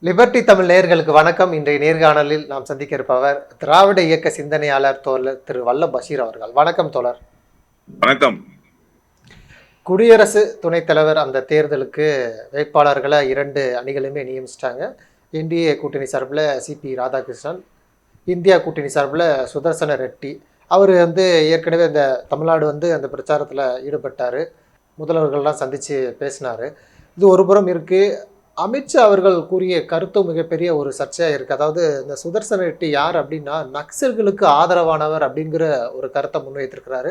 Liberty Tamil நேயர்களுக்கு வணக்கம். இன்றைய நேர்காணலில் நாம் சந்திக்க இருப்பவர் திராவிட இயக்க சிந்தனையாளர் தோழர் திரு வல்ல பஷீர் அவர்கள். வணக்கம் தோழர். வணக்கம். குடியரசு துணைத் தலைவர் அந்த தேர்தலுக்கு வேட்பாளர்களை 2 அணிகளுமே நியமிச்சிட்டாங்க. என்டிஏ கூட்டணி சார்பில் சிபி ராதாகிருஷ்ணன், இந்தியா கூட்டணி சார்பில் சுதர்சன ரெட்டி. அவர் ஏற்கனவே இந்த தமிழ்நாடு அந்த பிரச்சாரத்தில் ஈடுபட்டார். முதல்வர்கள்லாம் சந்தித்து பேசினார். இது ஒரு புறம் இருக்குது. அமித்ஷா அவர்கள் கூறிய கருத்தும் மிகப்பெரிய ஒரு சர்ச்சையாக இருக்குது. அதாவது இந்த சுதர்சன ரெட்டி யார் அப்படின்னா, நக்சல்களுக்கு ஆதரவானவர் அப்படிங்கிற ஒரு கருத்தை முன்வைத்திருக்கிறாரு.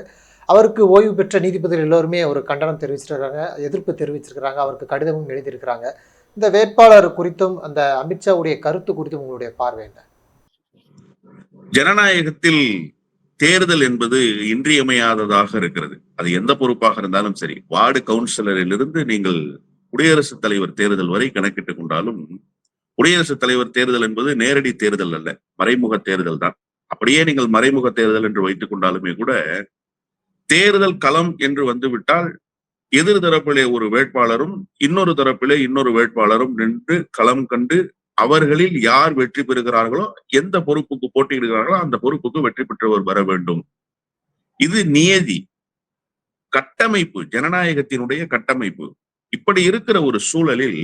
அவருக்கு ஓய்வு பெற்ற நீதிபதிகள் எல்லோருமே ஒரு கண்டனம் தெரிவிச்சிருக்காங்க, எதிர்ப்பு தெரிவிச்சிருக்கிறாங்க, அவருக்கு கடிதமும் எழுதியிருக்கிறாங்க. இந்த வேட்பாளர் குறித்தும் அந்த அமித்ஷாவுடைய கருத்து குறித்தும் உங்களுடைய பார்வை என்ன? ஜனநாயகத்தில் தேர்தல் என்பது இன்றியமையாததாக இருக்கிறது. அது எந்த பொறுப்பாக இருந்தாலும் சரி, வார்டு கவுன்சிலரிலிருந்து நீங்கள் குடியரசுத் தலைவர் தேர்தல் வரை கணக்கிட்டுக் கொண்டாலும், குடியரசுத் தலைவர் தேர்தல் என்பது நேரடி தேர்தல் அல்ல, மறைமுக தேர்தல் தான். அப்படியே நீங்கள் மறைமுக தேர்தல் என்று வைத்துக் கொண்டாலுமே கூட, தேர்தல் களம் என்று வந்துவிட்டால் எதிர் தரப்பிலே ஒரு வேட்பாளரும் இன்னொரு தரப்பிலே இன்னொரு வேட்பாளரும் நின்று களம் கண்டு அவர்களில் யார் வெற்றி பெறுகிறார்களோ, எந்த பொறுப்புக்கு போட்டியிடுகிறார்களோ அந்த பொறுப்புக்கு வெற்றி பெற்றவர் வர வேண்டும். இது நியதி, கட்டமைப்பு, ஜனநாயகத்தினுடைய கட்டமைப்பு. இப்படி இருக்கிற ஒரு சூழலில்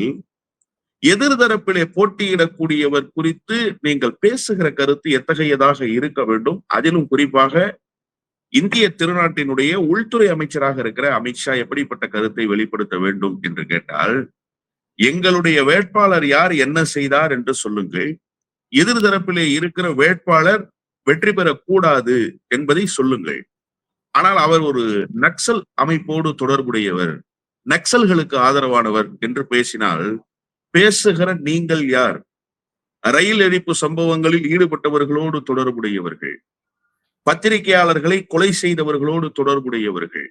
எதிர்தரப்பிலே போட்டியிடக்கூடியவர் குறித்து நீங்கள் பேசுகிற கருத்து எத்தகையதாக இருக்க வேண்டும்? அதிலும் குறிப்பாக இந்திய திருநாட்டினுடைய உள்துறை அமைச்சராக இருக்கிற அமித்ஷா எப்படிப்பட்ட கருத்தை வெளிப்படுத்த வேண்டும் என்று கேட்டால், எங்களுடைய வேட்பாளர் யார், என்ன செய்தார் என்று சொல்லுங்கள். எதிர்தரப்பிலே இருக்கிற வேட்பாளர் வெற்றி பெறக்கூடாது என்பதை சொல்லுங்கள். ஆனால் அவர் ஒரு நக்சல் அமைப்போடு தொடர்புடையவர், நக்சல்களுக்கு ஆதரவானவர் என்று பேசினால், பேசுகிற நீங்கள் யார்? ரயில் எரிப்பு சம்பவங்களில் ஈடுபட்டவர்களோடு தொடர்புடையவர்கள், பத்திரிகையாளர்களை கொலை செய்தவர்களோடு தொடர்புடையவர்கள்,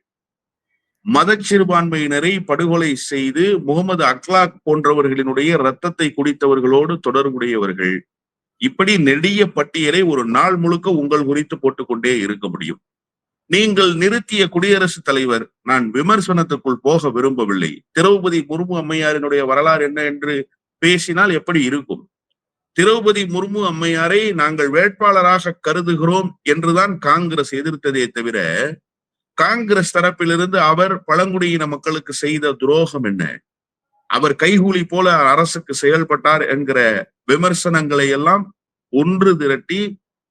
மத சிறுபான்மையினரை படுகொலை செய்து முகமது அக்லாக் போன்றவர்களினுடைய ரத்தத்தை குடித்தவர்களோடு தொடர்புடையவர்கள். இப்படி நெடிய பட்டியலை ஒரு நாள் முழுக்க உங்கள் குறித்து போட்டுக்கொண்டே இருக்க முடியும். நீங்கள் நிறுத்திய குடியரசுத் தலைவர், நான் விமர்சனத்துக்குள் போக விரும்பவில்லை, திரௌபதி முர்மு அம்மையாரினுடைய வரலாறு என்ன என்று பேசினால் எப்படி இருக்கும்? திரௌபதி முர்மு அம்மையாரை நாங்கள் வேட்பாளராக கருதுகிறோம் என்றுதான் காங்கிரஸ் எதிர்த்ததே தவிர, காங்கிரஸ் தரப்பிலிருந்து அவர் பழங்குடியின மக்களுக்கு செய்த துரோகம் என்ன, அவர் கைகூலி போல அரசுக்கு செயல்பட்டார் என்கிற விமர்சனங்களை எல்லாம் ஒன்று திரட்டி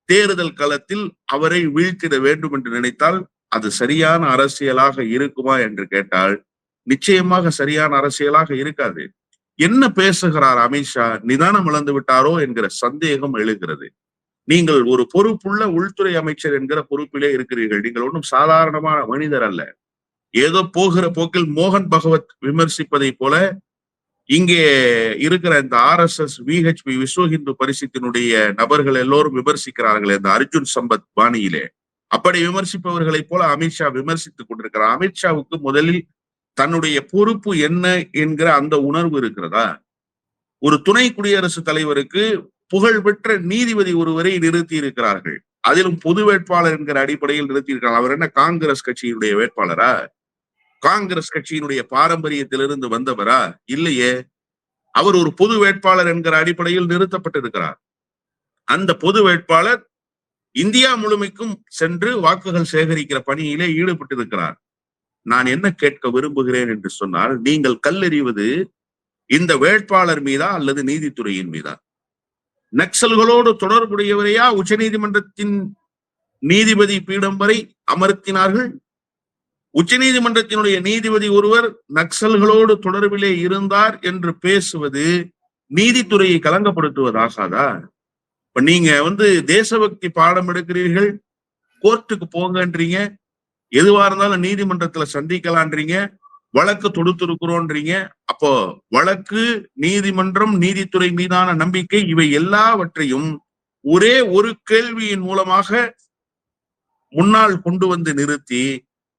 தேர்தல் களத்தில் அவரை வீழ்த்திட வேண்டும் என்று நினைத்தால் அது சரியான அரசியலாக இருக்குமா என்று கேட்டால் நிச்சயமாக சரியான அரசியலாக இருக்காது. என்ன பேசுகிறார் அமித்ஷா? நிதானம் இழந்து விட்டாரோ என்கிற சந்தேகம் எழுகிறது. நீங்கள் ஒரு பொறுப்புள்ள உள்துறை அமைச்சர் என்கிற பொறுப்பிலே இருக்கிறீர்கள். நீங்கள் ஒன்றும் சாதாரணமான மனிதர் அல்ல. ஏதோ போகிற போக்கில் மோகன் பகவத் விமர்சிப்பதை போல இங்கே இருக்கிற இந்த RSS VHP விஸ்வ இந்து பரிஷத்தினுடைய நபர்கள் எல்லோரும் விமர்சிக்கிறார்கள் இந்த அர்ஜுன் சம்பத் பாணியிலே. அப்படி விமர்சிப்பவர்களை போல அமித்ஷா விமர்சித்துக் கொண்டிருக்கிறார். அமித்ஷாவுக்கு முதலில் தன்னுடைய பொறுப்பு என்ன என்கிற அந்த உணர்வு இருக்கிறதா? ஒரு துணை குடியரசுத் தலைவருக்கு புகழ்பெற்ற நீதிபதி ஒருவரை நிறுத்தி இருக்கிறார்கள். அதிலும் பொது வேட்பாளர் என்கிற அடிப்படையில் நிறுத்தி இருக்கிறார். அவர் என்ன காங்கிரஸ் கட்சியினுடைய வேட்பாளரா? காங்கிரஸ் கட்சியினுடைய பாரம்பரியத்திலிருந்து வந்தவரா? இல்லையே. அவர் ஒரு பொது வேட்பாளர் என்கிற அடிப்படையில் நிறுத்தப்பட்டிருக்கிறார். அந்த பொது வேட்பாளர் இந்தியா முழுமைக்கும் சென்று வாக்குகள் சேகரிக்கிற பணியிலே ஈடுபட்டிருக்கிறார். நான் என்ன கேட்க விரும்புகிறேன் என்று சொன்னால், நீங்கள் கல்லெறிவது இந்த வேட்பாளர் மீதா அல்லது நீதித்துறையின் மீதா? நக்சல்களோடு தொடர்புடையவரையா உச்சநீதிமன்றத்தின் நீதிபதி பீடம் வரை அமர்த்தினார்கள்? உச்ச நீதிமன்றத்தினுடைய நீதிபதி ஒருவர் நக்சல்களோடு தொடர்பிலே இருந்தார் என்று பேசுவது நீதித்துறையை களங்கப்படுத்துவதாகாதா? இப்ப நீங்க தேசபக்தி பாடம் எடுக்கிறீர்கள், கோர்ட்டுக்கு போங்கன்றீங்க, எதுவா இருந்தாலும் நீதிமன்றத்துல சந்திக்கலான்றீங்க, வழக்கு தொடுத்திருக்கிறோன்றீங்க. அப்போ வழக்கு, நீதிமன்றம், நீதித்துறை மீதான நம்பிக்கை, இவை எல்லாவற்றையும் ஒரே ஒரு கேள்வியின் மூலமாக முன்னால் கொண்டு வந்து நிறுத்தி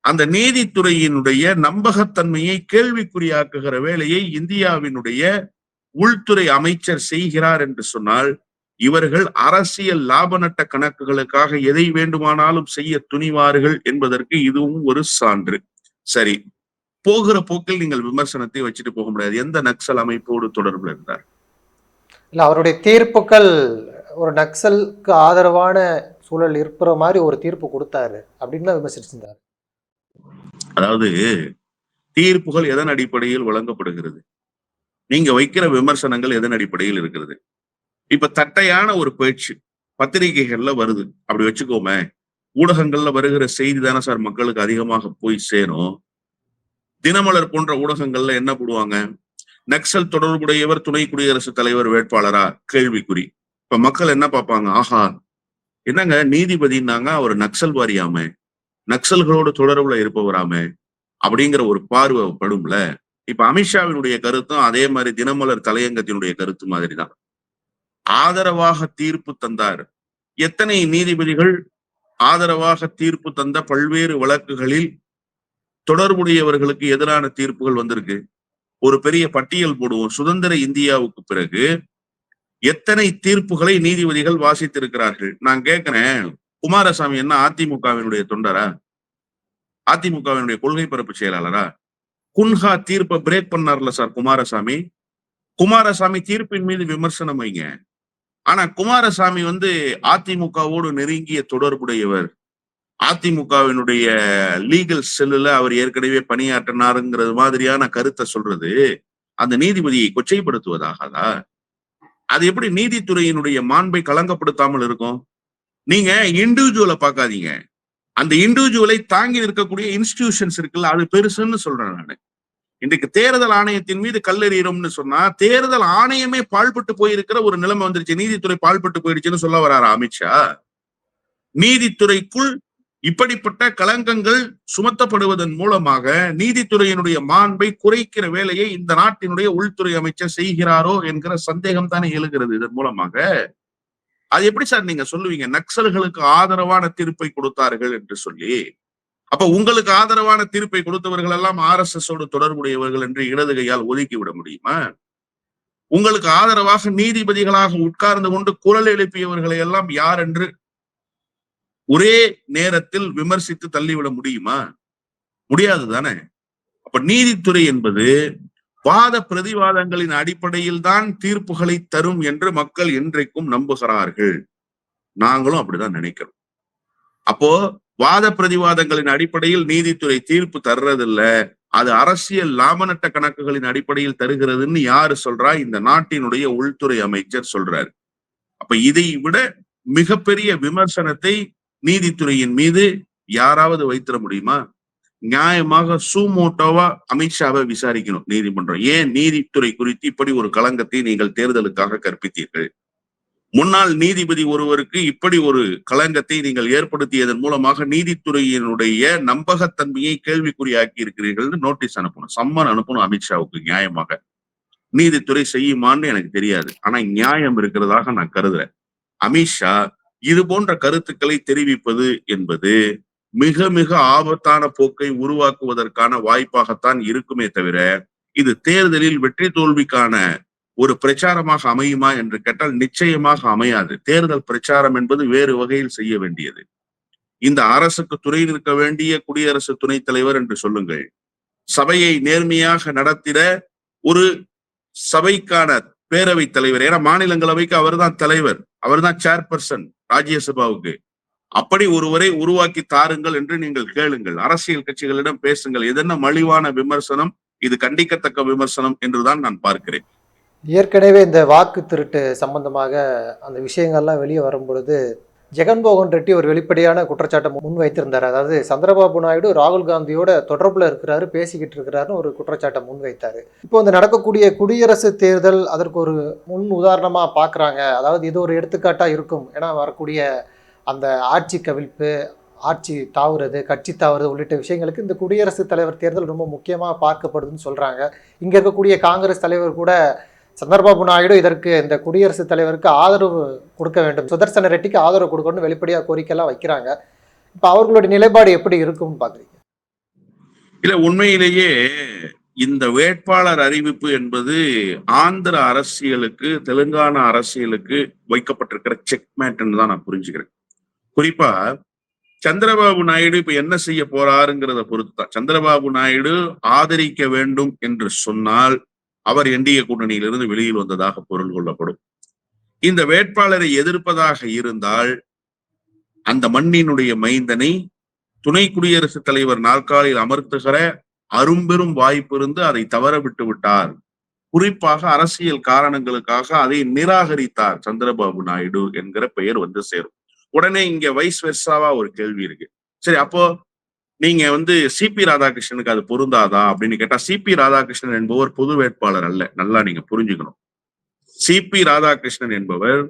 அந்த நீதித்துறையினுடைய நம்பகத்தன்மையை கேள்விக்குறியாக்குகிற வேலையை இந்தியாவினுடைய உள்துறை அமைச்சர் செய்கிறார் என்று சொன்னால், இவர்கள் அரசியல் லாப நட்ட கணக்குகளுக்காக எதை வேண்டுமானாலும் செய்ய துணிவார்கள் என்பதற்கு இதுவும் ஒரு சான்று. சரி, போகிற போக்கில் நீங்கள் விமர்சனத்தை வச்சுட்டு போக முடியாது. எந்த நக்சல் அமைப்போடு தொடர்புல இருந்தார்? இல்ல அவருடைய தீர்ப்புகள் ஒரு நக்சலுக்கு ஆதரவான சூழல் இருக்கிற மாதிரி ஒரு தீர்ப்பு கொடுத்தாரு அப்படின்னு தான் விமர்சிச்சிருந்தார். அதாவது தீர்ப்புகள் எதன் அடிப்படையில் வழங்கப்படுகிறது, நீங்க வைக்கிற விமர்சனங்கள் எதன் அடிப்படையில் இருக்கிறது? இப்ப தட்டையான ஒரு பேச்சு பத்திரிகைகள்ல வருது அப்படி வச்சுக்கோமே, ஊடகங்கள்ல வருகிற செய்தி தானே சார் மக்களுக்கு அதிகமாக போய் சேரும். தினமலர் போன்ற ஊடகங்கள்ல என்ன போடுவாங்க, நக்சல் தொடர்புடையவர் துணை குடியரசுத் தலைவர் வேட்பாளரா கேள்விக்குறி. இப்ப மக்கள் என்ன பார்ப்பாங்க, ஆஹா என்னங்க நீதிபதினாங்க அவர் நக்சல் வாரியாம, நக்சல்களோட தொடர்புல இருப்பவராமே அப்படிங்கிற ஒரு பார்வை படும்ல. இப்ப அமித்ஷாவினுடைய கருத்தும் அதே மாதிரி தினமலர் தலையங்கத்தினுடைய கருத்து மாதிரி தான். ஆதரவாக தீர்ப்பு தந்தார். எத்தனை நீதிபதிகள் ஆதரவாக தீர்ப்பு தந்த பல்வேறு வழக்குகளில் தொடர்புடையவர்களுக்கு எதிரான தீர்ப்புகள் வந்திருக்கு? ஒரு பெரிய பட்டியல் போடுவோம். சுதந்திர இந்தியாவுக்கு பிறகு எத்தனை தீர்ப்புகளை நீதிபதிகள் வாசித்திருக்கிறார்கள்? நான் கேட்கிறேன், குமாரசாமி என்ன அதிமுகவினுடைய தொண்டரா? அதிமுகவினுடைய கொள்கை பரப்பு செயலாளரா? குன்ஹா தீர்ப்பை பிரேக் பண்ணார்ல சார் குமாரசாமி. குமாரசாமி தீர்ப்பின் மீது விமர்சனம் வைங்க. ஆனா குமாரசாமி அதிமுகவோடு நெருங்கிய தொடர்புடையவர். அதிமுகவினுடைய லீகல் செல்லுல அவர் ஏற்கனவே பணியாற்றினாருங்கிறது மாதிரியான கருத்தை சொல்றது அந்த நீதிபதியை கொச்சைப்படுத்துவதாகதா? அது எப்படி நீதித்துறையினுடைய மாண்பை களங்கப்படுத்தாமல் இருக்கும்? நீங்க இண்டிவிஜுவலை பார்க்காதீங்க, அந்த இண்டிவிஜுவலை தாங்கி இருக்கக்கூடிய இன்ஸ்டிடியூஷன்ஸ் இருக்குல்ல, அது பெருசுன்னு சொல்றேன் நான். இன்றைக்கு தேர்தல் ஆணையத்தின் மீது கல்லெறிகிறோம்னு சொன்னா தேர்தல் ஆணையமே பாழ்பட்டு போயிருக்கிற ஒரு நிலைமை வந்துருச்சு. நீதித்துறை பாழ்பட்டு போயிடுச்சுன்னு சொல்ல வராரா அமித்ஷா? நீதித்துறைக்குள் இப்படிப்பட்ட களங்கங்கள் சுமத்தப்படுவதன் மூலமாக நீதித்துறையினுடைய மாண்பை குறைக்கிற வேலையை இந்த நாட்டினுடைய உள்துறை அமைச்சர் செய்கிறாரோ என்கிற சந்தேகம் தானே எழுகிறது இதன் மூலமாக. அது எப்படி சார் நீங்க சொல்லுவீங்க நக்சல்களுக்கு ஆதரவான தீர்ப்பை கொடுத்தார்கள் என்று சொல்லி? அப்ப உங்களுக்கு ஆதரவான தீர்ப்பை கொடுத்தவர்கள் எல்லாம் RSS ஓடு தொடர்புடையவர்கள் என்று இடது கையால் ஒதுக்கி விட முடியுமா? உங்களுக்கு ஆதரவாக நீதிபதிகளாக உட்கார்ந்து கொண்டு குரல் எழுப்பியவர்களை எல்லாம் யார் என்று ஒரே நேரத்தில் விமர்சித்து தள்ளிவிட முடியுமா? முடியாது தானே. அப்ப நீதித்துறை என்பது வாத பிரதிவாதங்களின் அடிப்படையில் தான் தீர்ப்புகளை தரும் என்று மக்கள் என்றைக்கும் நம்புகிறார்கள். நாங்களும் அப்படிதான் நினைக்கிறோம். அப்போ வாத பிரதிவாதங்களின் அடிப்படையில் நீதித்துறை தீர்ப்பு தர்றதில்ல, அது அரசியல் லாபநட்ட கணக்குகளின் அடிப்படையில் தருகிறதுன்னு யாரு சொல்றா? இந்த நாட்டினுடைய உள்துறை அமைச்சர் சொல்றாரு. அப்ப இதை விட மிகப்பெரிய விமர்சனத்தை நீதித்துறையின் மீது யாராவது வைத்திட முடியுமா? நியாயமாக சூமோட்டோவா அமித்ஷாவை விசாரிக்கணும் நீதிமன்றம். ஏன் நீதித்துறை குறித்து இப்படி ஒரு களங்கத்தை நீங்கள் தேர்தலுக்காக கற்பித்தீர்கள்? முன்னாள் நீதிபதி ஒருவருக்கு இப்படி ஒரு களங்கத்தை நீங்கள் ஏற்படுத்தியதன் மூலமாக நீதித்துறையினுடைய நம்பகத்தன்மையை கேள்விக்குறியாக்கி இருக்கிறீர்கள். நோட்டீஸ் அனுப்பணும், சம்மன் அனுப்பணும் அமித்ஷாவுக்கு. நியாயமாக நீதித்துறை செய்யுமான்னு எனக்கு தெரியாது, ஆனா நியாயம் இருக்கிறதாக நான் கருதுறேன். அமித்ஷா இது போன்ற கருத்துக்களை தெரிவிப்பது என்பது மிக மிக ஆபத்தான போக்கை உருவாக்குவதற்கான வாய்ப்பாகத்தான் இருக்குமே தவிர இது தேர்தலில் வெற்றி தோல்விக்கான ஒரு பிரச்சாரமாக அமையுமா என்று கேட்டால் நிச்சயமாக அமையாது. தேர்தல் பிரச்சாரம் என்பது வேறு வகையில் செய்ய வேண்டியது. இந்த அரசுக்கு துணை நிற்க வேண்டிய குடியரசு துணைத் தலைவர் என்று சொல்லுங்கள். சபையை நேர்மையாக நடத்திட ஒரு சபைக்கான பேரவை தலைவர், ஏன்னா மாநிலங்களவைக்கு அவர்தான் தலைவர், அவர்தான் சேர்பர்சன் ராஜ்யசபாவுக்கு. அப்படி ஒருவரை உருவாக்கி தாருங்கள் என்று நீங்கள் கேளுங்கள். அரசியல் கட்சிகளிடம் பேசுங்கள். எதென்ன மலிவான விமர்சனம், இது கண்டிக்கத்தக்க விமர்சனம் என்றுதான் நான் பார்க்கிறேன். ஏற்கனவே இந்த வாக்கு திருட்டு சம்பந்தமாக அந்த விஷயங்கள்லாம் வெளியே வரும்பொழுது ஜெகன்மோகன் ரெட்டி ஒரு வெளிப்படையான குற்றச்சாட்டை முன் வைத்திருந்தார். அதாவது சந்திரபாபு நாயுடு ராகுல் காந்தியோட தொடர்பில் இருக்கிறாரு, பேசிக்கிட்டு இருக்கிறாருன்னு ஒரு குற்றச்சாட்டை முன் வைத்தார். இப்போ இந்த நடக்கக்கூடிய குடியரசு தேர்தல் அதற்கு ஒரு முன் உதாரணமாக பார்க்குறாங்க. அதாவது இது ஒரு எடுத்துக்காட்டாக இருக்கும். ஏன்னா வரக்கூடிய அந்த ஆட்சி கவிழ்ப்பு, ஆட்சி தாவுறது, கட்சி தாவுறது உள்ளிட்ட விஷயங்களுக்கு இந்த குடியரசுத் தலைவர் தேர்தல் ரொம்ப முக்கியமாக பார்க்கப்படுதுன்னு சொல்கிறாங்க. இங்கே இருக்கக்கூடிய காங்கிரஸ் தலைவர் கூட சந்திரபாபு நாயுடு இதற்கு இந்த குடியரசுத் தலைவருக்கு ஆதரவு கொடுக்க வேண்டும், சுதர்சன ரெட்டிக்கு ஆதரவு கொடுக்கணும்னு வெளிப்படையாக கோரிக்கையெல்லாம் வைக்கிறாங்க. இப்போ அவர்களுடைய நிலைப்பாடு எப்படி இருக்கும்னு பார்க்குறீங்க? இல்ல, உண்மையிலேயே இந்த வேட்பாளர் அறிவிப்பு என்பது ஆந்திர அரசியலுக்கு தெலுங்கானா அரசியலுக்கு வைக்கப்பட்டிருக்கிற செக்மேட்ன்னு தான் நான் புரிஞ்சுக்கிறேன். குறிப்பா சந்திரபாபு நாயுடு இப்ப என்ன செய்ய போறாருங்கிறத பொறுத்துதான். சந்திரபாபு நாயுடு ஆதரிக்க வேண்டும் என்று சொன்னால் அவர் என்டிஏ கூட்டணியிலிருந்து வெளியில் வந்ததாக பொருள் கொள்ளப்படும். இந்த வேட்பாளரை எதிர்ப்பதாக இருந்தால் அந்த மண்ணினுடைய மைந்தனை துணை குடியரசுத் தலைவர் நாற்காலியில் அமர்த்துகிற அரும்பெரும் வாய்ப்பு இருந்து அதை தவற விட்டு விட்டார். குறிப்பாக அரசியல் காரணங்களுக்காக அதை நிராகரித்தார் சந்திரபாபு நாயுடு என்கிற பெயர் வந்து சேரும். உடனே இங்க வைஸ் வெர்சாவா ஒரு கேள்வி இருக்கு. சரி, அப்போ நீங்க வந்து சிபி ராதாகிருஷ்ணனுக்கு அது பொருந்தாதா அப்படின்னு கேட்டா, சிபி ராதாகிருஷ்ணன் என்பவர் பொது வேட்பாளர் அல்ல. நல்லா நீங்க புரிஞ்சுக்கணும். சிபி ராதாகிருஷ்ணன் என்பவர்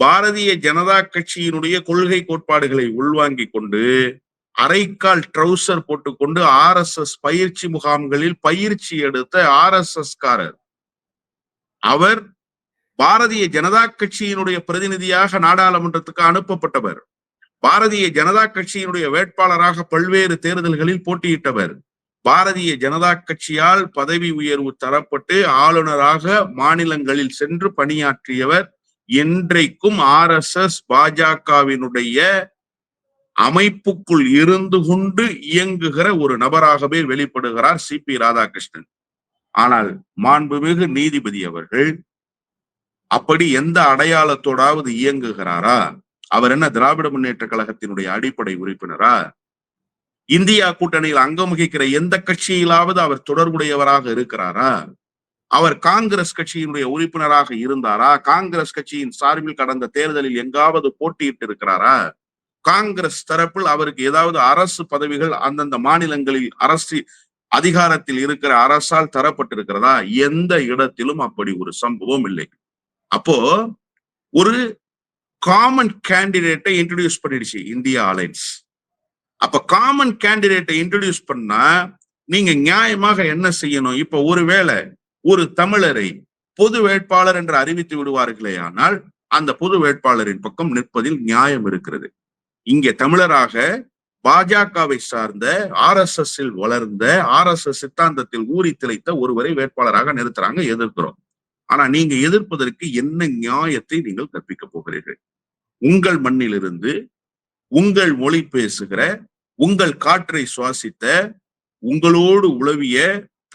பாரதிய ஜனதா கட்சியினுடைய கொள்கை கோட்பாடுகளை உள்வாங்கிக் கொண்டு அரைக்கால் ட்ரௌசர் போட்டுக்கொண்டு RSS பயிற்சி முகாம்களில் பயிற்சி எடுத்த RSS காரர். அவர் பாரதிய ஜனதா கட்சியினுடைய பிரதிநிதியாக நாடாளுமன்றத்துக்கு அனுப்பப்பட்டவர். பாரதிய ஜனதா கட்சியினுடைய வேட்பாளராக பல்வேறு தேர்தல்களில் போட்டியிட்டவர். பாரதிய ஜனதா கட்சியால் பதவி உயர்வு தரப்பட்டு ஆளுநராக மாநிலங்களில் சென்று பணியாற்றியவர். என்றைக்கும் RSS பாஜகவினுடைய அமைப்புக்குள் இருந்து கொண்டு இயங்குகிற ஒரு நபராகவே வெளிப்படுகிறார் சிபி ராதாகிருஷ்ணன். ஆனால் மாண்புமிகு நீதிபதி அவர்கள் அப்படி எந்த அடையாளத்தோடாவது இயங்குகிறாரா? அவர் என்ன திராவிட முன்னேற்ற கழகத்தினுடைய அடிப்படை உறுப்பினரா? இந்தியா கூட்டணியில் அங்கம் வகிக்கிற எந்த கட்சியிலாவது அவர் தொடர்புடையவராக இருக்கிறாரா? அவர் காங்கிரஸ் கட்சியினுடைய உறுப்பினராக இருந்தாரா? காங்கிரஸ் கட்சியின் சார்பில் கடந்த தேர்தலில் எங்காவது போட்டியிட்டு இருக்கிறாரா? காங்கிரஸ் தரப்பில் அவருக்கு ஏதாவது அரசு பதவிகள் அந்தந்த மாநிலங்களில் அரசு அதிகாரத்தில் இருக்கிற அரசால் தரப்பட்டிருக்கிறதா? எந்த இடத்திலும் அப்படி ஒரு சம்பவம் இல்லை. அப்போ ஒரு காமன் கேண்டிடேட்டை இன்ட்ரோடியூஸ் பண்ணிடுச்சு இந்தியா அலைன்ஸ். அப்ப காமன் கேண்டிடேட்டை இன்ட்ரோடியூஸ் பண்ணா நீங்க நியாயமாக என்ன செய்யணும்? இப்ப ஒருவேளை ஒரு தமிழரை பொது வேட்பாளர் என்று அறிவித்து விடுவார்களே, ஆனால் அந்த பொது வேட்பாளரின் பக்கம் நிற்பதில் நியாயம் இருக்கிறது. இங்கே தமிழராக பாஜகவை சார்ந்த RSS வளர்ந்த RSS சித்தாந்தத்தில் ஊறி திளைத்த ஒருவரை வேட்பாளராக நிறுத்துறாங்க, எதிர்க்கிறோம். ஆனா நீங்க எதிர்ப்பதற்கு என்ன நியாயத்தை நீங்கள் கற்பிக்க போகிறீர்கள்? உங்கள் மண்ணிலிருந்து உங்கள் மொழி பேசுகிற, உங்கள் காற்றை சுவாசித்த, உங்களோடு உளவிய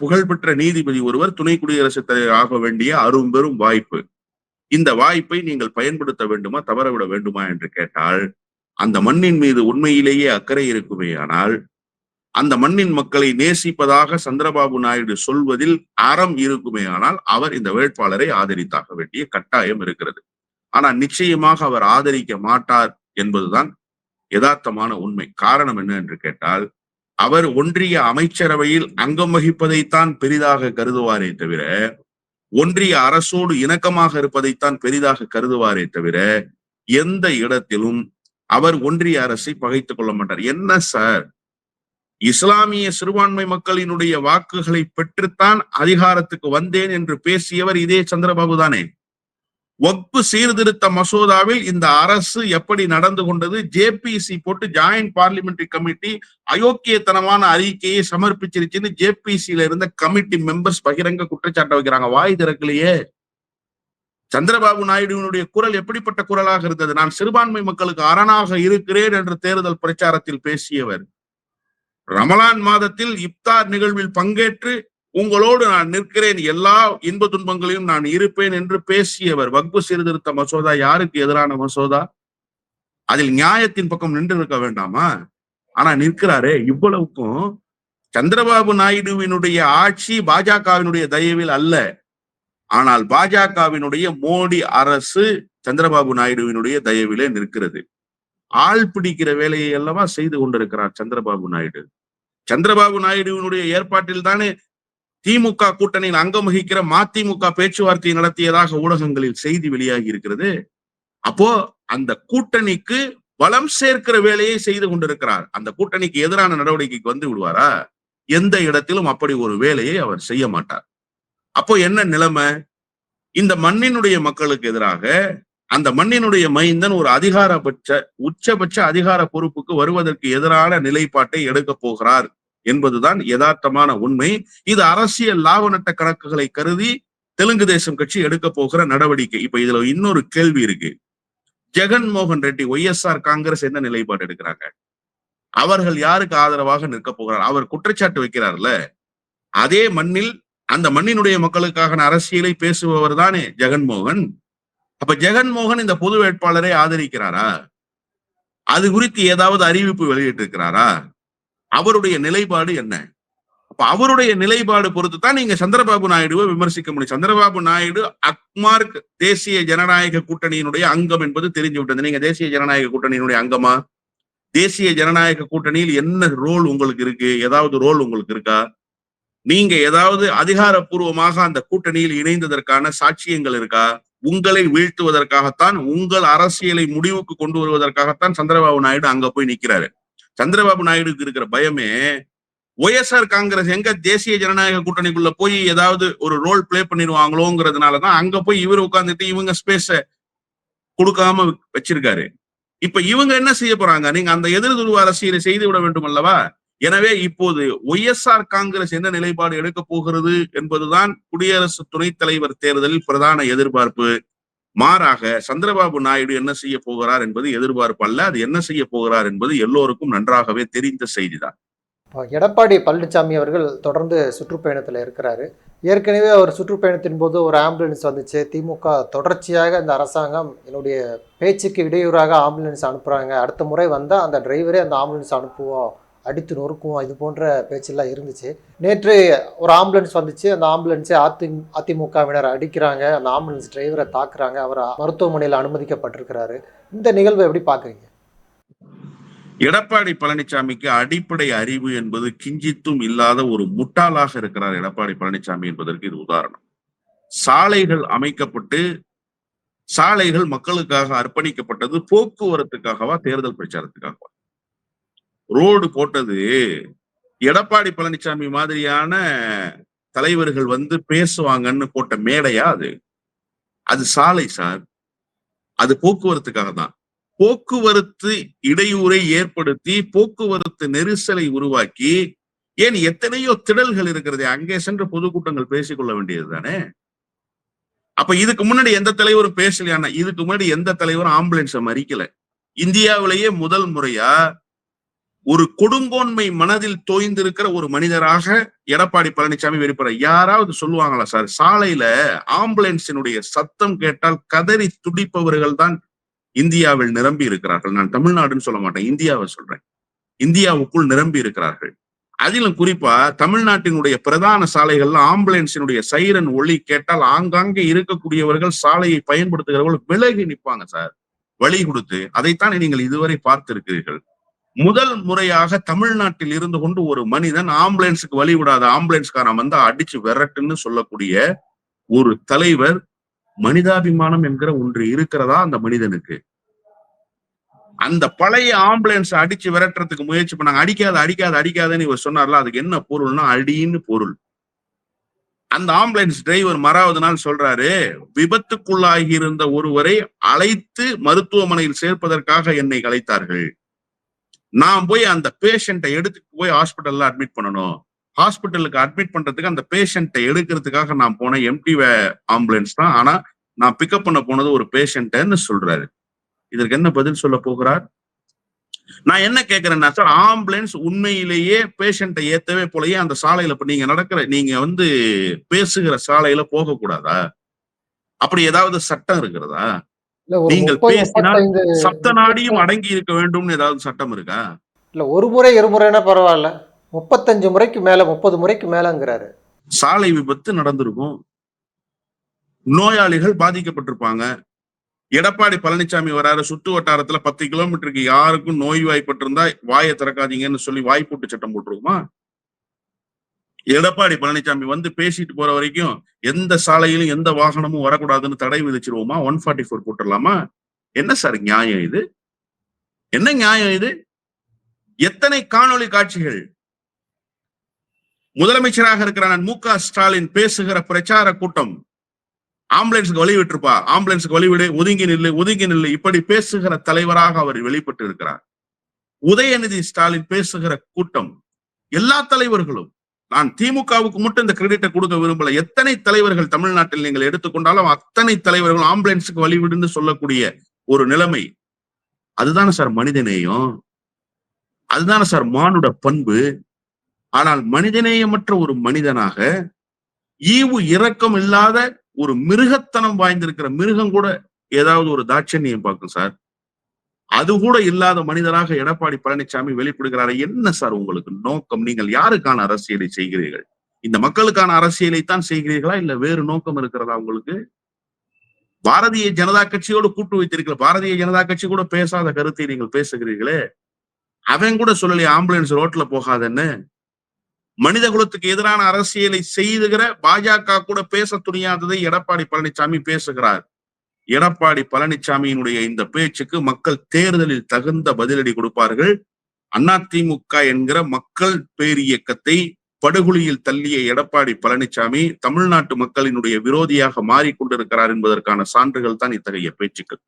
புகழ்பெற்ற நீதிபதி ஒருவர் துணை குடியரசுத் தலைவர் ஆக வேண்டிய அரும்பெரும் வாய்ப்பு. இந்த வாய்ப்பை நீங்கள் பயன்படுத்த வேண்டுமா, தவறவிட வேண்டுமா என்று கேட்டால், அந்த மண்ணின் மீது உண்மையிலேயே அக்கறை இருக்குமே ஆனால், அந்த மண்ணின் மக்களை நேசிப்பதாக சந்திரபாபு நாயுடு சொல்வதில் அறம் இருக்குமே ஆனால், அவர் இந்த வேட்பாளரை ஆதரித்தாக வேண்டிய கட்டாயம் இருக்கிறது. ஆனா நிச்சயமாக அவர் ஆதரிக்க மாட்டார் என்பதுதான் யதார்த்தமான உண்மை. காரணம் என்ன என்று கேட்டால், அவர் ஒன்றிய அமைச்சரவையில் அங்கம் வகிப்பதைத்தான் பெரிதாக கருதுவாரே தவிர, ஒன்றிய அரசோடு இணக்கமாக இருப்பதைத்தான் பெரிதாக கருதுவாரே தவிர, எந்த இடத்திலும் அவர் ஒன்றிய அரசை பகைத்துக் கொள்ள மாட்டார். என்ன சார், இஸ்லாமிய சிறுபான்மை மக்களினுடைய வாக்குகளை பெற்றுத்தான் அதிகாரத்துக்கு வந்தேன் என்று பேசியவர் இதே சந்திரபாபு தானே. வக்ஃபு சீர்திருத்த மசோதாவில் இந்த அரசு எப்படி நடந்து கொண்டது, ஜேபிசி போட்டு ஜாயிண்ட் பார்லிமெண்டரி கமிட்டி அயோக்கியத்தனமான அறிக்கையை சமர்ப்பிச்சிருச்சுன்னு ஜேபிசியில இருந்த கமிட்டி மெம்பர்ஸ் பகிரங்க குற்றச்சாட்டை வைக்கிறாங்க. வாய் திறக்கலையே. சந்திரபாபு நாயுடுவினுடைய குரல் எப்படிப்பட்ட குரலாக இருந்தது? நான் சிறுபான்மை மக்களுக்கு அரணாக இருக்கிறேன் என்று தேர்தல் பிரச்சாரத்தில் பேசியவர். ரமலான் மாதத்தில் இப்தார் நிகழ்வில் பங்கேற்று உங்களோடு நான் நிற்கிறேன், எல்லா இன்ப துன்பங்களையும் நான் இருப்பேன் என்று பேசியவர். வக்ஃபு சீர்திருத்த மசோதா யாருக்கு எதிரான மசோதா? அதில் நியாயத்தின் பக்கம் நின்று இருக்க வேண்டாமா? ஆனா நிற்கிறாரே. இவ்வளவுக்கும் சந்திரபாபு நாயுடுவினுடைய ஆட்சி பாஜகவினுடைய தயவில் அல்ல. ஆனால் பாஜகவினுடைய மோடி அரசு சந்திரபாபு நாயுடுவினுடைய தயவிலே நிற்கிறது. ஆள் பிடிக்கிற வேலையை அல்லவா செய்து கொண்டிருக்கிறார் சந்திரபாபு நாயுடு. சந்திரபாபு நாயுடுவினுடைய ஏற்பாட்டில் தானே திமுக கூட்டணியில் அங்கம் வகிக்கிற மதிமுக பேச்சுவார்த்தை நடத்தியதாக ஊடகங்களில் செய்தி வெளியாகி இருக்கிறது. அப்போ அந்த கூட்டணிக்கு பலம் சேர்க்கிற வேலையை செய்து கொண்டிருக்கிறார். அந்த கூட்டணிக்கு எதிரான நடவடிக்கைக்கு வந்து விடுவாரா? எந்த இடத்திலும் அப்படி ஒரு வேலையை அவர் செய்ய மாட்டார். அப்போ என்ன நிலைமை? இந்த மண்ணினுடைய மக்களுக்கு எதிராக அந்த மண்ணினுடைய மைந்தன் ஒரு உச்சபட்ச அதிகார பொறுப்புக்கு வருவதற்கு எதிரான நிலைப்பாட்டை எடுக்க போகிறார் என்பதுதான் யதார்த்தமான உண்மை. இது அரசியல் லாப நட்ட கணக்குகளை கருதி தெலுங்கு தேசம் கட்சி எடுக்க போகிற நடவடிக்கை. இப்ப இதுல இன்னொரு கேள்வி இருக்கு. ஜெகன்மோகன் ரெட்டி, ஒய்எஸ்ஆர் காங்கிரஸ் என்ன நிலைப்பாடு எடுக்கிறாங்க? அவர்கள் யாருக்கு ஆதரவாக நிற்க போகிறார்? அவர் குற்றச்சாட்டு வைக்கிறார்ல, அதே மண்ணில் அந்த மண்ணினுடைய மக்களுக்கான அரசியலை பேசுபவர் தானே ஜெகன்மோகன். அப்ப ஜெகன்மோகன் இந்த பொது வேட்பாளரை ஆதரிக்கிறாரா? அது குறித்து ஏதாவது அறிவிப்பு வெளியிட்டு இருக்கிறாரா? அவருடைய நிலைப்பாடு என்ன? அப்ப அவருடைய நிலைப்பாடு பொறுத்து தான் நீங்க சந்திரபாபு நாயுடுவை விமர்சிக்க முடியும். சந்திரபாபு நாயுடு அக்மார்க் தேசிய ஜனநாயக கூட்டணியினுடைய அங்கம் என்பது தெரிஞ்சு விட்டது. நீங்க தேசிய ஜனநாயக கூட்டணியினுடைய அங்கமா? தேசிய ஜனநாயக கூட்டணியில் என்ன ரோல் உங்களுக்கு இருக்கு? ஏதாவது ரோல் உங்களுக்கு இருக்கா? நீங்க ஏதாவது அதிகாரப்பூர்வமாக அந்த கூட்டணியில் இணைந்ததற்கான சாட்சியங்கள் இருக்கா? உங்களை வீழ்த்துவதற்காகத்தான், உங்கள் அரசியலை முடிவுக்கு கொண்டு வருவதற்காகத்தான் சந்திரபாபு நாயுடு அங்க போய் நிக்கிறாரு. சந்திரபாபு நாயுடுக்கு இருக்கிற பயமே ஒய்எஸ்ஆர் காங்கிரஸ் எங்க தேசிய ஜனநாயக கூட்டணிக்குள்ள போய் ஏதாவது ஒரு ரோல் பிளே பண்ணிடுவாங்களோங்கிறதுனாலதான் அங்க போய் இவர் உட்கார்ந்துட்டு இவங்க ஸ்பேஸ கொடுக்காம வச்சிருக்காரு. இப்ப இவங்க என்ன செய்ய போறாங்க? நீங்க அந்த எதிர்துருவ அரசியலை செய்து விட வேண்டும் அல்லவா? எனவே இப்போது ஒய்எஸ்ஆர் காங்கிரஸ் என்ன நிலைப்பாடு எடுக்க போகிறது என்பதுதான் குடியரசு துணைத் தலைவர் தேர்தலில் பிரதான எதிர்பார்ப்பு. மாறாக சந்திரபாபு நாயுடு என்ன செய்ய போகிறார் என்பது எதிர்பார்ப்பு அல்ல. அது என்ன செய்ய போகிறார் என்பது எல்லோருக்கும் நன்றாகவே தெரிந்த செய்திதான். எடப்பாடி பழனிசாமி அவர்கள் தொடர்ந்து சுற்றுப்பயணத்தில் இருக்கிறாரு. ஏற்கனவே அவர் சுற்றுப்பயணத்தின் போது ஒரு ஆம்புலன்ஸ் வந்துச்சு. திமுக தொடர்ச்சியாக இந்த அரசாங்கம் என்னுடைய பேச்சுக்கு இடையூறாக ஆம்புலன்ஸ் அனுப்புகிறாங்க, அடுத்த முறை வந்தால் அந்த டிரைவரே அந்த ஆம்புலன்ஸ் அனுப்புவோம், அடித்து நொறுக்குவோம், இது போன்ற பேச்செல்லாம் இருந்துச்சு. நேற்று ஒரு ஆம்புலன்ஸ் வந்துச்சு. அந்த ஆம்புலன்ஸை அதிமுகவினர் அடிக்கிறாங்க, அந்த ஆம்புலன்ஸ் டிரைவரை தாக்குறாங்க, அவர் மருத்துவமனையில் அனுமதிக்கப்பட்டிருக்கிறாரு. இந்த நிகழ்வை எப்படி பார்க்குறீங்க? எடப்பாடி பழனிசாமிக்கு அடிப்படை அறிவு என்பது கிஞ்சித்தும் இல்லாத ஒரு முட்டாளாக இருக்கிறார் எடப்பாடி பழனிசாமி என்பதற்கு இது உதாரணம். சாலைகள் அமைக்கப்பட்டு, சாலைகள் மக்களுக்காக அர்ப்பணிக்கப்பட்டது போக்குவரத்துக்காகவா, தேர்தல் பிரச்சாரத்துக்காகவா? ரோடு போட்டது எடப்பாடி பழனிசாமி மாதிரியான தலைவர்கள் வந்து பேசுவாங்கன்னு போட்ட மேடையா? அது சாலை சார், அது போக்குவரத்துக்காக தான். போக்குவரத்து இடையூறை ஏற்படுத்தி, போக்குவரத்து நெரிசலை உருவாக்கி, ஏன் எத்தனையோ திடல்கள் இருக்கிறது, அங்கே சென்று பொதுக்கூட்டங்கள் பேசிக்கொள்ள வேண்டியது தானே. அப்ப இதுக்கு முன்னாடி எந்த தலைவரும் பேசலையானா? இதுக்கு முன்னாடி எந்த தலைவரும் ஆம்புலன்ஸை மறிக்கல. இந்தியாவிலேயே முதல் முறையா ஒரு கொடுங்கோன்மை மனதில் தோய்ந்திருக்கிற ஒரு மனிதராக எடப்பாடி பழனிசாமி வெளிப்படுற. யாராவது சொல்லுவாங்களா சார்? சாலையில ஆம்புலன்ஸினுடைய சத்தம் கேட்டால் கதறி துடிப்பவர்கள் தான் இந்தியாவில் நிரம்பி இருக்கிறார்கள். நான் தமிழ்நாடுன்னு சொல்ல மாட்டேன், இந்தியாவை சொல்றேன். இந்தியாவுக்குள் நிரம்பி இருக்கிறார்கள். அதிலும் குறிப்பா தமிழ்நாட்டினுடைய பிரதான சாலைகள்ல ஆம்புலன்ஸினுடைய சைரன் ஒலி கேட்டால் ஆங்காங்கே இருக்கக்கூடியவர்கள், சாலையை பயன்படுத்துகிறவர்கள் விலகி நிற்பாங்க சார், வழி கொடுத்து. அதைத்தான் நீங்கள் இதுவரை பார்த்திருக்கிறீர்கள். முதல் முறையாக தமிழ்நாட்டில் இருந்து கொண்டு ஒரு மனிதன் ஆம்புலன்ஸுக்கு வழி விடாத, ஆம்புலன்ஸ்காரன் வந்து அடிச்சு விரட்டுன்னு சொல்லக்கூடிய ஒரு தலைவர். மனிதாபிமானம் என்கிற ஒன்று இருக்கிறதா அந்த மனிதனுக்கு? அந்த பழைய ஆம்புலன்ஸ் அடிச்சு விரட்டுறதுக்கு முயற்சி பண்ணாங்க. அடிக்காதுன்னு இவர் சொன்னார்ல, அதுக்கு என்ன பொருள்னா அடின்னு பொருள். அந்த ஆம்புலன்ஸ் டிரைவர் மறாவது நாள் சொல்றாரு, விபத்துக்குள்ளாகி இருந்த ஒருவரை அழைத்து மருத்துவமனையில் சேர்ப்பதற்காக என்னை அழைத்தார்கள். நான் போய் அந்த பேஷண்ட்டை எடுத்துட்டு போய் ஹாஸ்பிட்டல்ல அட்மிட் பண்ணணும். ஹாஸ்பிட்டலுக்கு அட்மிட் பண்றதுக்கு அந்த பேஷண்ட்டை எடுக்கிறதுக்காக நான் போனேன். எம்டி ஆம்புலன்ஸ் தான், ஆனா நான் பிக்கப் பண்ண போனது ஒரு பேஷண்ட்னு சொல்றாரு. இதற்கு என்ன பதில் சொல்ல போகிறார்? நான் என்ன கேட்கிறேன்னா சார், ஆம்புலன்ஸ் உண்மையிலேயே பேஷண்ட்டை ஏத்தவே போலயே அந்த சாலையில இப்ப நீங்க வந்து பேசுகிற சாலையில போக கூடாதா? அப்படி ஏதாவது சட்டம் இருக்கிறதா? நீங்கள் பேசினால் சப்த நாடியும் அடங்கி இருக்க வேண்டும்னு ஏதாவது சட்டம் இருக்கா? இல்ல, ஒரு முறை இருமுறைன்னா பரவாயில்ல, 35 முறைக்கு மேல 30 முறைக்கு மேலங்கிறாரு. சாலை விபத்து நடந்திருக்கும், நோயாளிகள் பாதிக்கப்பட்டிருப்பாங்க. எடப்பாடி பழனிசாமி வராரு, சுற்று வட்டாரத்துல 10 கிலோமீட்டருக்கு யாருக்கும் நோய் வாய்ப்பட்டிருந்தா வாயை திறக்காதீங்கன்னு சொல்லி வாய்ப்பூட்டு சட்டம் போட்டுருக்குமா? எடப்பாடி பழனிசாமி வந்து பேசிட்டு போற வரைக்கும் எந்த சாலையிலும் எந்த வாகனமும் வரக்கூடாதுன்னு தடை விதிச்சிருவோமா? 144 போட்டுடலாமா? என்ன சார் நியாயம் இது? என்ன நியாயம் இது? எத்தனை காணொளி காட்சிகள்! முதலமைச்சராக இருக்கிற மு.க. ஸ்டாலின் பேசுகிற பிரச்சார கூட்டம், ஆம்புலன்ஸுக்கு வழி விட்டுருப்பா, ஆம்புலன்ஸுக்கு வழி விடு, ஒதுங்கி நில்லு, இப்படி பேசுகிற தலைவராக அவர் வெளிப்பட்டு இருக்கிறார். உதயநிதி ஸ்டாலின் பேசுகிற கூட்டம், எல்லா தலைவர்களும், நான் திமுகவுக்கு மட்டும் இந்த கிரெடிட்டை கொடுக்க விரும்பல, எத்தனை தலைவர்கள் தமிழ்நாட்டில் நீங்கள் எடுத்துக்கொண்டாலும் அத்தனை தலைவர்கள் ஆம்புலன்ஸுக்கு வழிவிடுன்னு சொல்லக்கூடிய ஒரு நிலைமை. அதுதானே சார் மனிதநேயம், அதுதானே சார் மானுட பண்பு. ஆனால் மனிதநேயமற்ற ஒரு மனிதனாக, ஈவு இரக்கம் இல்லாத ஒரு மிருகத்தனம் வாய்ந்திருக்கிற மிருகம் கூட ஏதாவது ஒரு தாட்சண்யம் பார்க்கும் சார். அது கூட இல்லாத மனிதராக எடப்பாடி பழனிசாமி வெளிப்படுகிறாரு. என்ன சார் உங்களுக்கு நோக்கம்? நீங்கள் யாருக்கான அரசியலை செய்கிறீர்கள்? இந்த மக்களுக்கான அரசியலைத்தான் செய்கிறீர்களா? இல்ல வேறு நோக்கம் இருக்கிறதா உங்களுக்கு? பாரதிய ஜனதா கட்சியோடு கூட்டு வைத்திருக்கிற பாரதிய ஜனதா கட்சி கூட பேசாத கருத்தை நீங்கள் பேசுகிறீர்களே. அவன் கூட சொல்லலையே ஆம்புலன்ஸ் ரோட்ல போகாதன்னு. மனித குலத்துக்கு எதிரான அரசியலை செய்துகிற பாஜக கூட பேச துணியாததை எடப்பாடி பழனிசாமி பேசுகிறார். எடப்பாடி பழனிசாமியினுடைய இந்த பேச்சுக்கு மக்கள் தேர்தலில் தகுந்த பதிலடி கொடுப்பார்கள். அதிமுக என்கிற மக்கள் பேரியக்கத்தை படுகொலியில் தள்ளிய எடப்பாடி பழனிசாமி தமிழ்நாட்டு மக்களினுடைய விரோதியாக மாறிக்கொண்டிருக்கிறார் என்பதற்கான சான்றுகள் தான் இத்தகைய பேச்சுக்கள்.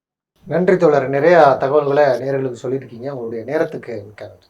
நன்றி தோழர். நிறைய தகவல்களை நேயர்களுக்கு சொல்லியிருக்கீங்க. உங்களுடைய நேரத்துக்கு மிக்க நன்றி.